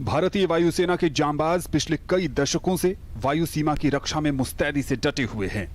भारतीय वायुसेना के जांबाज पिछले कई दशकों से वायु सीमा की रक्षा में मुस्तैदी से डटे हुए हैं।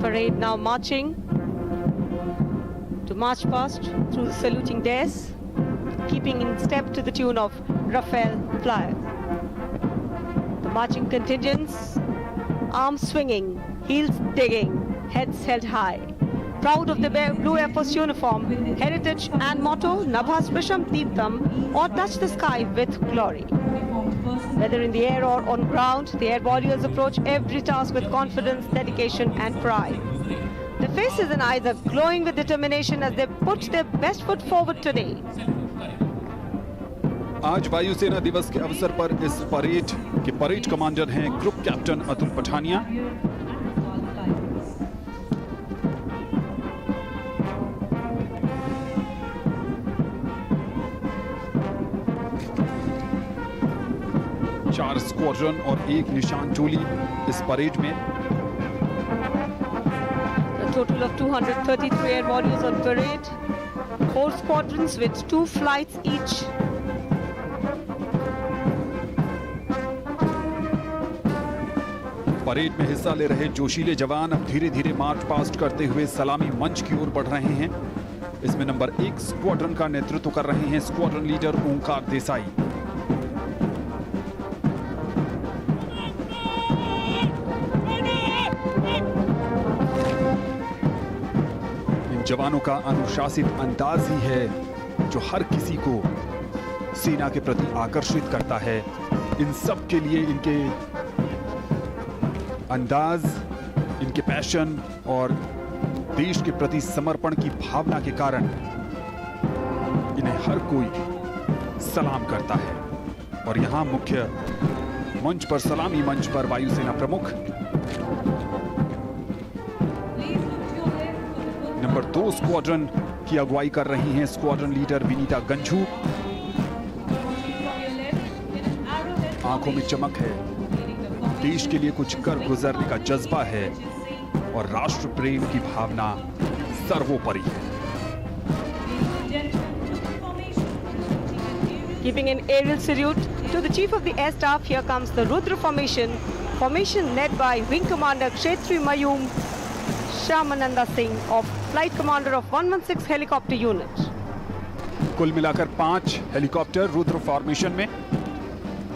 Parade now marching to march past through the saluting dais, keeping in step to the tune of Rafale Fly. The marching contingents, arms swinging, heels digging, heads held high. Proud of their blue Air Force uniform, heritage and motto, Nabha Sprisham Deeptam, or touch the sky with glory. Whether in the air or on ground, the air warriors approach every task with confidence, dedication and pride. The faces and eyes are glowing with determination as they put their best foot forward today. आज वायुसेना दिवस के अवसर पर इस parade के parade commander हैं group captain Atul Pathania. चार स्क्वाड्रन और एक निशान टोली इस परेड में। A total of 233 air warriors on parade, 4 squadrons with 2 flights each. Parade में हिस्सा ले रहे जोशीले जवान अब धीरे धीरे मार्च पास्ट करते हुए सलामी मंच की ओर बढ़ रहे हैं। इसमें नंबर 1 स्क्वाड्रन का नेतृत्व कर रहे हैं स्क्वाड्रन लीडर ओंकार देसाई। जवानों का अनुशासित अंदाज ही है जो हर किसी को सेना के प्रति आकर्षित करता है। इन सब के लिए इनके अंदाज, इनके पैशन और देश के प्रति समर्पण की भावना के कारण इन्हें हर कोई सलाम करता है। और यहाँ मुख्य मंच पर, सलामी मंच पर वायुसेना प्रमुख नंबर 2 स्क्वाड्रन की अगुवाई कर रही हैं स्क्वाड्रन लीडर विनीता गंझू। आंखों में चमक है, देश के लिए कुछ कर गुजरने का जज्बा है और राष्ट्र प्रेम की भावना सर्वोपरि है। Giving an aerial salute to the Chief of the Air Staff, here comes the Rudra formation led by Wing Commander Kshetri Mayum Shyamananda Singh of Flight Commander of 116 Helicopter Unit. कुल मिलाकर 5 हेलीकॉप्टर रुद्र फॉर्मेशन में,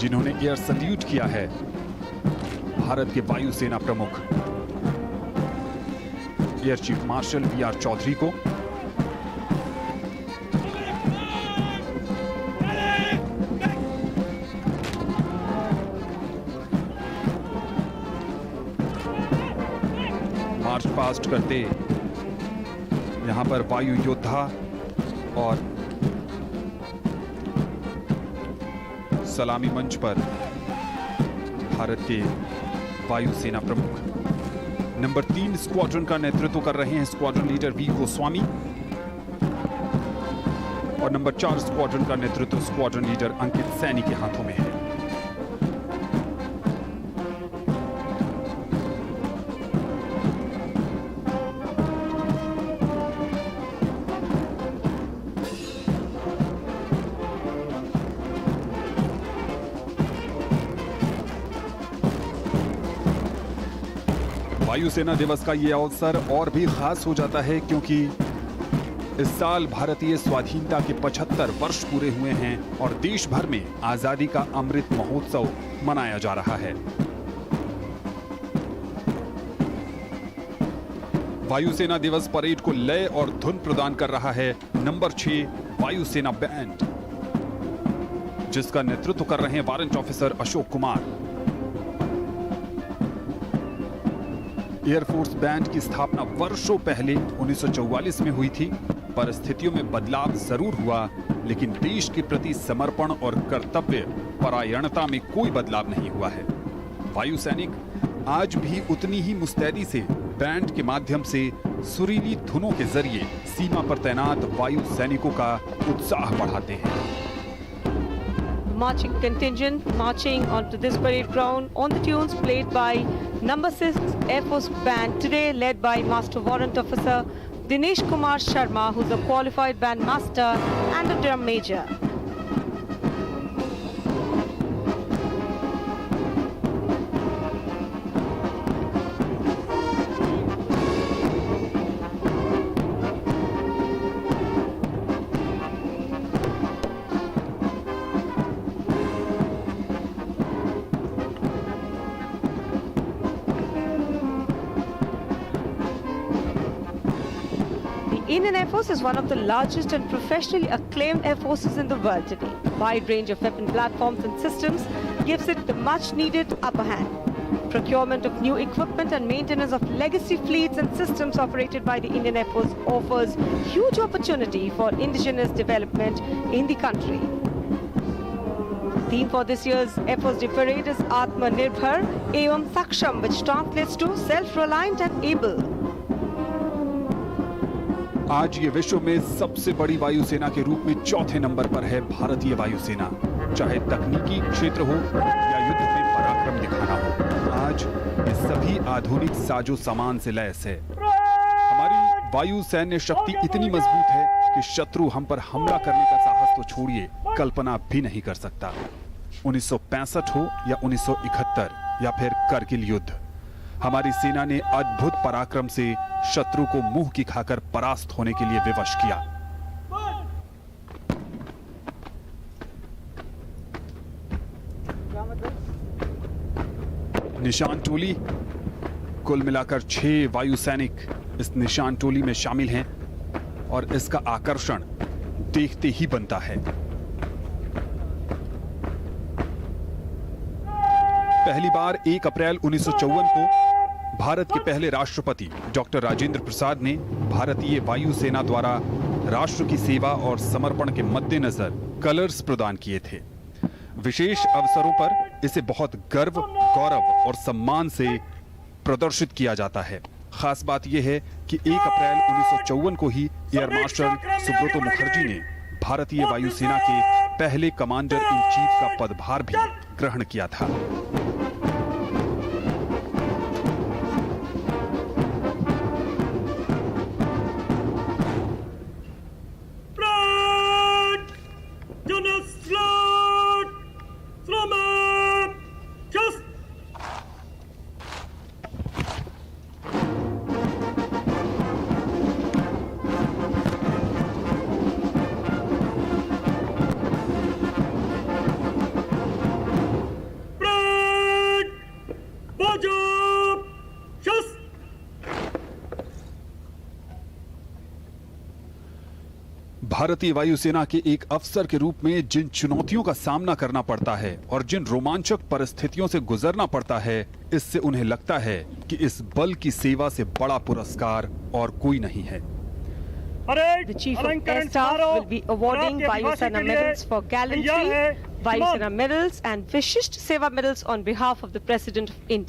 जिन्होंने air salute किया है भारत के वायुसेना प्रमुख air chief marshal V R. Chaudhari को। मार्च पास्ट करते यहां पर वायु योद्धा और सलामी मंच पर भारत के वायुसेना प्रमुख नंबर 3 स्क्वाड्रन का नेतृत्व कर रहे हैं स्क्वाड्रन लीडर वी गोस्वामी, और नंबर 4 स्क्वाड्रन का नेतृत्व स्क्वाड्रन लीडर अंकित सैनी के हाथों में है। वायुसेना दिवस का यह अवसर और भी खास हो जाता है क्योंकि इस साल भारतीय स्वाधीनता के 75 वर्ष पूरे हुए हैं और देश भर में आजादी का अमृत महोत्सव मनाया जा रहा है। वायुसेना दिवस परेड को लय और धुन प्रदान कर रहा है नंबर 6 वायुसेना बैंड, जिसका नेतृत्व कर रहे हैं warrant officer Ashok Kumar. Air force band की स्थापना वर्षों पहले 1944 में हुई थी। परिस्थितियों में बदलाव जरूर हुआ, लेकिन देश के प्रति समर्पण और कर्तव्य परायणता में कोई बदलाव नहीं हुआ है। वायु सैनिक आज भी उतनी ही मुस्तैदी से बैंड के माध्यम से सुरीली धुनों के जरिए सीमा पर तैनात वायु सैनिकों का उत्साह बढ़ाते हैं। Marching contingent marching onto this parade ground on the tunes played by number 6 Air Force Band, today led by Master Warrant Officer Dinesh Kumar Sharma, who's a qualified band master and a drum major. Indian Air Force is one of the largest and professionally acclaimed air forces in the world today. A wide range of weapon platforms and systems gives it the much needed upper hand. Procurement of new equipment and maintenance of legacy fleets and systems operated by the Indian Air Force offers huge opportunity for indigenous development in the country. The theme for this year's Air Force Day Parade is Atmanirbhar Evam Saksham, which translates to self-reliant and able. आज ये विश्व में सबसे बड़ी वायुसेना के रूप में चौथे नंबर पर है भारतीय वायुसेना। चाहे तकनीकी क्षेत्र हो या युद्ध में पराक्रम दिखाना हो, आज ये सभी आधुनिक साजो सामान से लैस है। हमारी वायु सैन्य शक्ति इतनी मजबूत है कि शत्रु हम पर हमला करने का साहस तो छोड़िए, कल्पना भी नहीं कर सकता। 1965 हो या 1971 या फिर करगिल युद्ध, हमारी सेना ने अद्भुत पराक्रम से शत्रु को मुंह की खाकर परास्त होने के लिए विवश किया। निशान टोली, कुल मिलाकर 6 वायु सैनिक इस निशान टोली में शामिल हैं और इसका आकर्षण देखते ही बनता है। पहली बार 1 अप्रैल 1954 को भारत के पहले राष्ट्रपति डॉक्टर राजेंद्र प्रसाद ने भारतीय वायुसेना द्वारा राष्ट्र की सेवा और समर्पण के मद्देनजर कलर्स प्रदान किए थे। विशेष अवसरों पर इसे बहुत गर्व, गौरव और सम्मान से प्रदर्शित किया जाता है। खास बात यह है कि 1 अप्रैल 1954 को ही एयर मार्शल सुब्रतो मुखर्जी ने भारतीय वायुसेना के पहले कमांडर इन चीफ का पदभार भी ग्रहण किया था। भारतीय वायुसेना के एक अफसर के रूप में जिन चुनौतियों का सामना करना पड़ता है और जिन रोमांचक परिस्थितियों से गुजरना पड़ता है, इससे उन्हें लगता है कि इस बल की सेवा से बड़ा पुरस्कार और कोई नहीं है। The Chief of Air Staff will be awarding Vayu Sena medals for gallantry Vayu Sena medals and Vishisht Seva medals on behalf of the President of India.